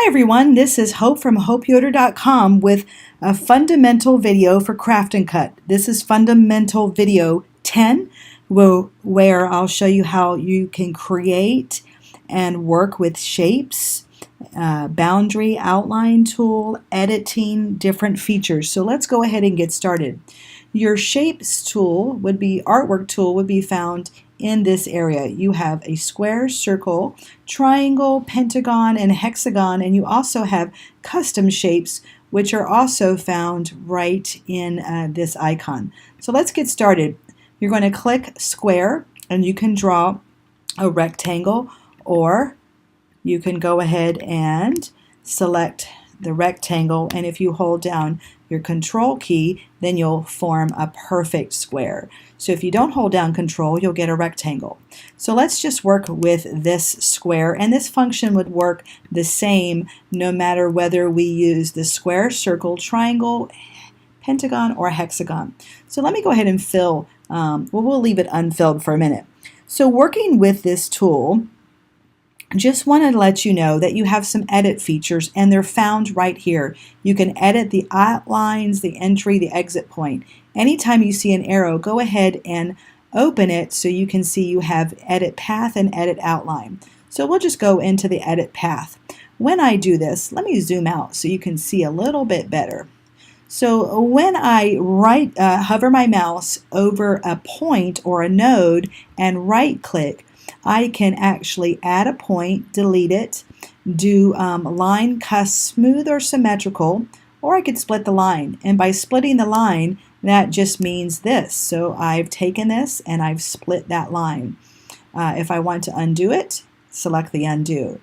everyone, this is Hope from HopeYoder.com with a fundamental video for Craft and Cut. This is fundamental video 10, where I'll show you how you can create and work with shapes, boundary, outline tool, editing, different features. So let's go ahead and get started. Your shapes tool artwork tool would be found in this area. You have a square, circle, triangle, pentagon, and hexagon, and you also have custom shapes, which are also found right in this icon. So let's get started. You're going to click square, and you can draw a rectangle, or you can go ahead and select the rectangle, and if you hold down your control key, then you'll form a perfect square. So if you don't hold down control, you'll get a rectangle. So let's just work with this square, and this function would work the same no matter whether we use the square, circle, triangle, pentagon, or hexagon. So let me go ahead and fill, we'll leave it unfilled for a minute. So working with this tool, just want to let you know that you have some edit features, and they're found right here. You can edit the outlines, the entry, the exit point. Anytime you see an arrow, go ahead and open it so you can see you have edit path and edit outline. So we'll just go into the edit path. When I do this, let me zoom out so you can see a little bit better. So when I hover my mouse over a point or a node and right click, I can actually add a point, delete it, do line cusp smooth or symmetrical, or I could split the line. And by splitting the line, that just means this. So I've taken this and I've split that line. If I want to undo it, select the undo.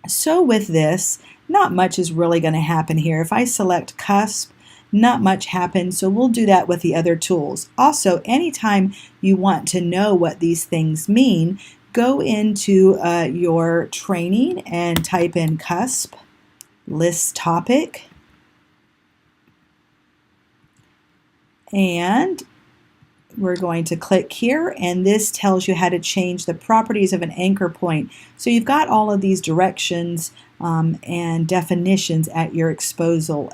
So with this, not much is really going to happen here. If I select cusp, not much happens, so we'll do that with the other tools. Also, anytime you want to know what these things mean, go into your training and type in cusp, list topic, and we're going to click here, and this tells you how to change the properties of an anchor point. So you've got all of these directions and definitions at your disposal.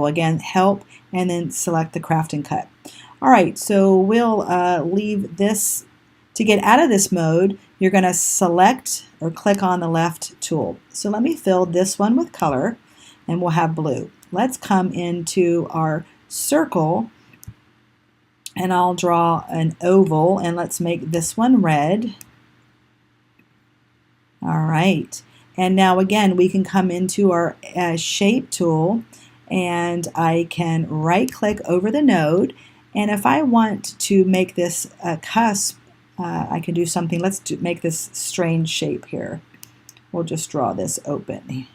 Again, help, and then select the craft and cut. All right, so we'll leave this. To get out of this mode, you're going to select or click on the left tool. So let me fill this one with color, and we'll have blue. Let's come into our circle, and I'll draw an oval, and let's make this one red. All right, and now again we can come into our shape tool, and I can right click over the node, and if I want to make this a cusp, I can do something. Let's make this strange shape here. We'll just draw this open.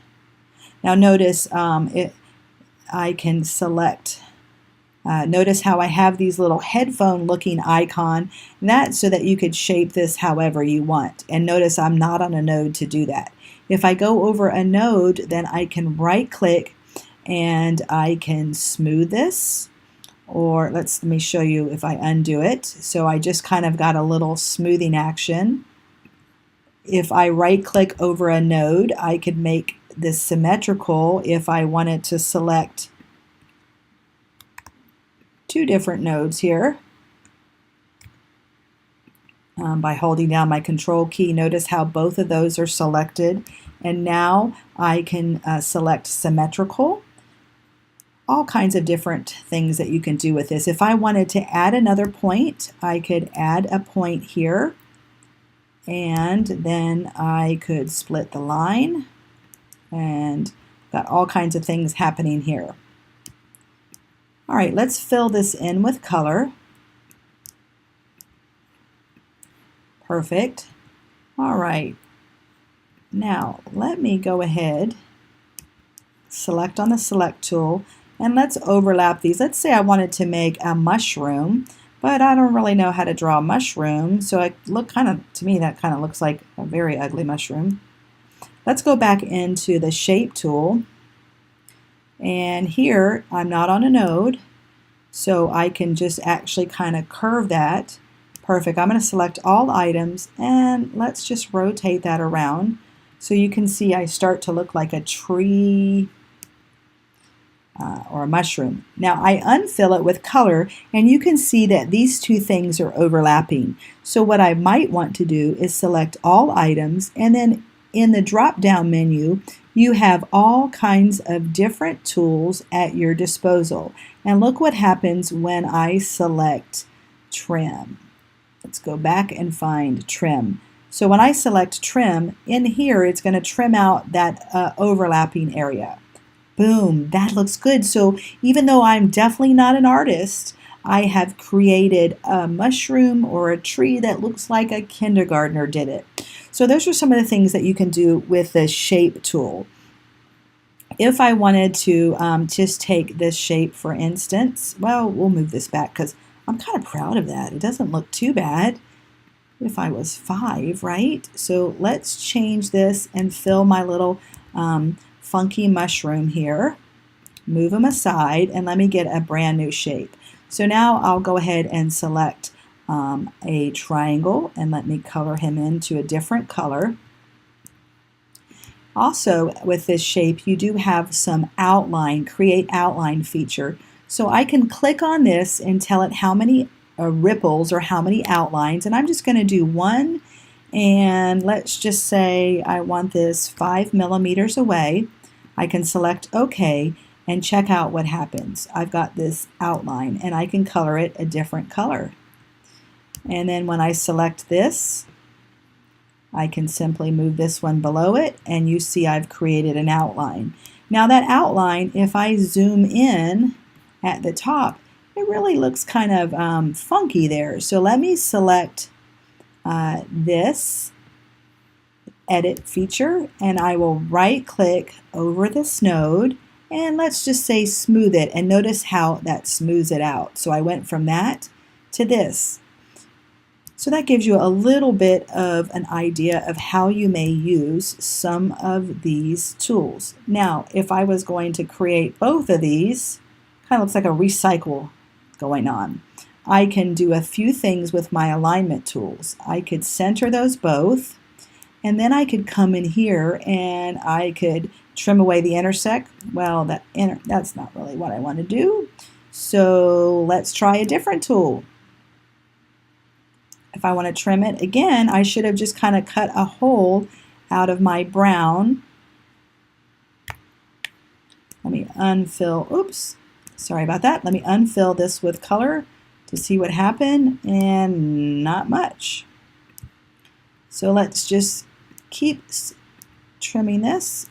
Now notice I can select. Notice how I have these little headphone looking icon, and that's so that you could shape this however you want. And notice I'm not on a node to do that. If I go over a node, then I can right click and I can smooth this, or let me show you if I undo it. So I just kind of got a little smoothing action. If I right click over a node, I could make this symmetrical if I wanted to select two different nodes here. By holding down my control key, notice how both of those are selected, and now I can select symmetrical. All kinds of different things that you can do with this. If I wanted to add another point, I could add a point here, and then I could split the line, and got all kinds of things happening here. All right, let's fill this in with color. Perfect. All right, now let me go ahead, select on the select tool, and let's overlap these. Let's say I wanted to make a mushroom, but I don't really know how to draw a mushroom, so to me that kind of looks like a very ugly mushroom. Let's go back into the shape tool. And here, I'm not on a node, so I can just actually kind of curve that. Perfect. I'm going to select all items, and let's just rotate that around So you can see I start to look like a tree or a mushroom. Now I unfill it with color, and you can see that these two things are overlapping. So what I might want to do is select all items, and then in the drop down menu you have all kinds of different tools at your disposal. And look what happens when I select trim. Let's go back and find trim. So when I select trim, in here it's going to trim out that overlapping area. Boom, that looks good. So even though I'm definitely not an artist, I have created a mushroom or a tree that looks like a kindergartner did it. So those are some of the things that you can do with the shape tool. If I wanted to just take this shape, for instance, well, we'll move this back because I'm kind of proud of that. It doesn't look too bad if I was 5, right? So let's change this and fill my little funky mushroom here. Move them aside and let me get a brand new shape. So now I'll go ahead and select a triangle and let me color him into a different color. Also with this shape you do have some outline, create outline feature. So I can click on this and tell it how many ripples or how many outlines, and I'm just going to do 1, and let's just say I want this 5 millimeters away. I can select OK and check out what happens. I've got this outline and I can color it a different color. And then when I select this, I can simply move this one below it, and you see I've created an outline. Now that outline, if I zoom in at the top, it really looks kind of funky there. So let me select this edit feature, and I will right click over this node, and let's just say smooth it, and notice how that smooths it out. So I went from that to this. So that gives you a little bit of an idea of how you may use some of these tools. Now, if I was going to create both of these, kind of looks like a recycle going on. I can do a few things with my alignment tools. I could center those both, and then I could come in here and I could trim away the intersect. Well, that's not really what I want to do. So let's try a different tool. If I want to trim it again, I should have just kind of cut a hole out of my brown. Let me unfill, oops, sorry about that. Let me unfill this with color to see what happened, and not much. So let's just keep trimming this,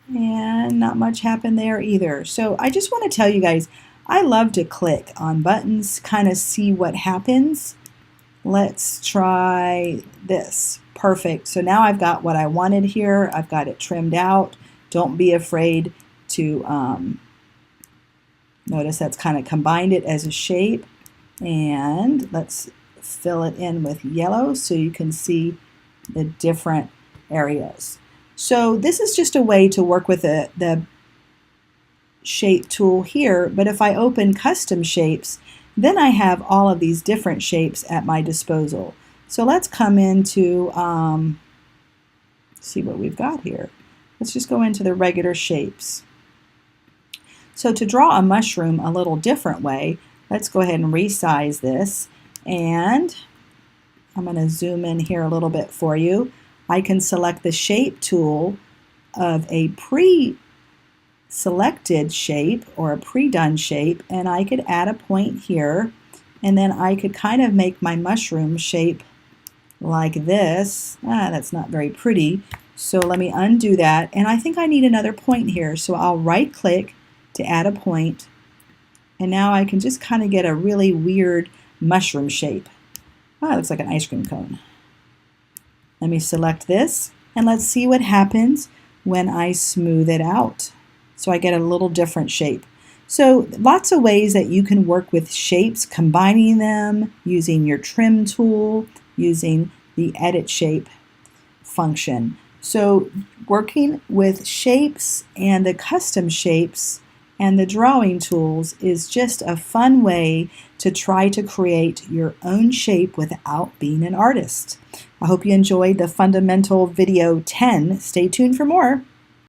and not much happened there either. So I just want to tell you guys, I love to click on buttons, kind of see what happens. Let's try this. Perfect. So now I've got what I wanted here. I've got it trimmed out. Don't be afraid to notice that's kind of combined it as a shape. And let's fill it in with yellow so you can see the different areas. So this is just a way to work with the shape tool here, but if I open custom shapes, then I have all of these different shapes at my disposal. So let's come into, see what we've got here. Let's just go into the regular shapes. So to draw a mushroom a little different way, let's go ahead and resize this, and I'm going to zoom in here a little bit for you. I can select the shape tool of a pre-selected shape or a pre-done shape, and I could add a point here, and then I could kind of make my mushroom shape like this. That's not very pretty, so let me undo that, and I think I need another point here, so I'll right click to add a point, and now I can just kind of get a really weird mushroom shape. It looks like an ice cream cone. Let me select this, and let's see what happens when I smooth it out. So I get a little different shape. So lots of ways that you can work with shapes, combining them, using your trim tool, using the edit shape function. So working with shapes and the custom shapes and the drawing tools is just a fun way to try to create your own shape without being an artist. I hope you enjoyed the fundamental video 10. Stay tuned for more.